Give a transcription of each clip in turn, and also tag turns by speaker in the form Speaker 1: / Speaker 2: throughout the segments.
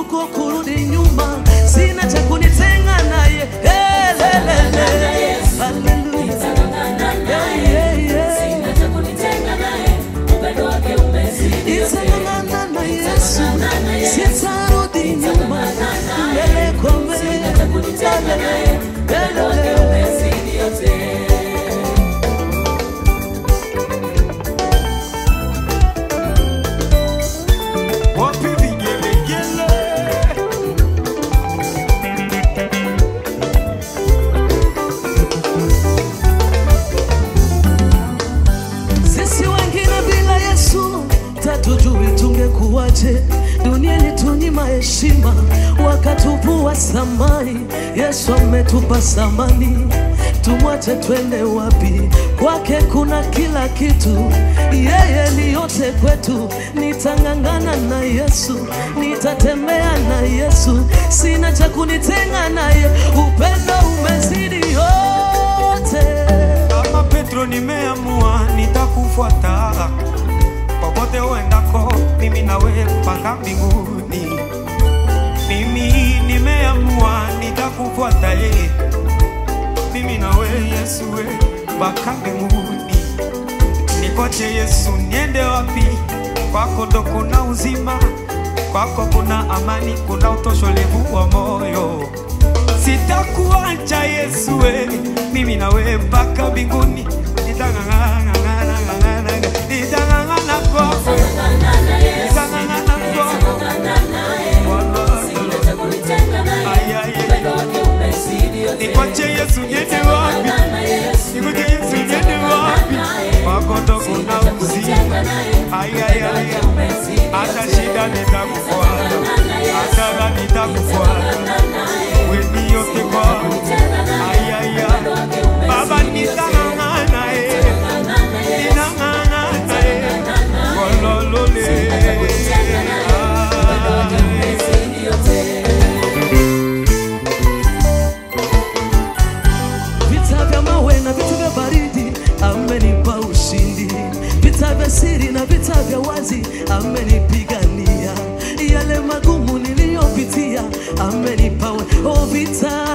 Speaker 1: yuko kurudi nyuma, sina cha kunitenga naye. Sitarudi nyuma, mbele kwa mbele. Sisi wengine bila Yesu tatujui tungekuwaje. Dunia ilitunyima heshima, wakatuvua samani. Yesu ametupa samani, tumwache twende wapi? Kwake kuna kila kitu, yeye ni yote kwetu. Nitangangana na Yesu, nitatembea na Yesu, sina cha kunitenga naye. Upendo umezidi yote.
Speaker 2: Kama Petro nimeamua nitakufuata, popote uendako mimi nawe mpaka mbinguni. Mimi nimeamua nitakufuata, mimi nawe Yesu mpaka mbinguni. Nikoche Yesu niende wapi? Kwako ndo kuna uzima, kwako kuna amani, kuna utosholevu wa moyo. Sitakuacha Yesu mimi nawe mpaka mbinguni. Nitangangana kwako, nitangangana kwako. Nikoche Yesu niende wapi? Nikoche Yesu niende wapi? Kwako ndo kuna uzima. Hata shida nitakufuata, hata raha nitakufuata. Wewe yote kwako. Baba nitangangana ninangangana wololole.
Speaker 1: Vita vya mawe na vita vya baridi amenipa ushindi. Vita vya siri na vita vya wazi amenipigania. Yale magumu niliyopitia amenipa oh vita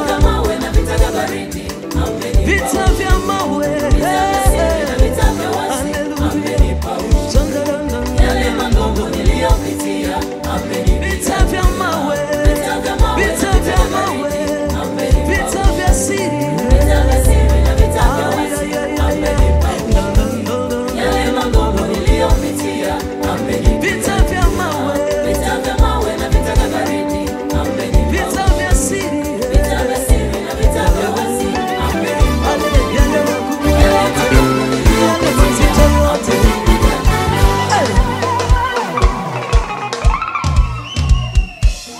Speaker 1: vya mawe na vita vya baridi amenipa. Vita vya mawe na vita vya wazi amenipa ushindi. Yale magumu niliyopitia amenipa. Vita vya mawe vita vya mawe vita vya siri na vita vya wazi amenipa. Yale magumu niliyopitia amenipa. Vita vya mawe na vita vya baridi amenipa. Vita vya siri na vita vya wazi amenipa. Yale magumu mazito yote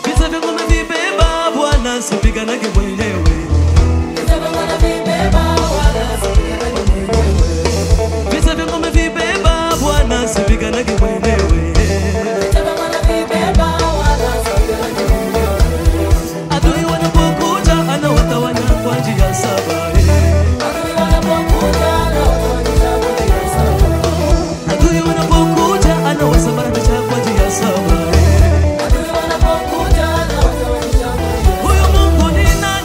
Speaker 1: vita vyangu navibeba Bwana, sipiganage mwenyewe. Vita vyangu navibeba Bwana, sipiganage mwenyewe. Adui wanapokuja anawatawanya kwa njia saba. Adui wanapokuja anawasambaratisha kwa njia saba. Huyu Mungu ni nani?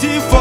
Speaker 2: sifa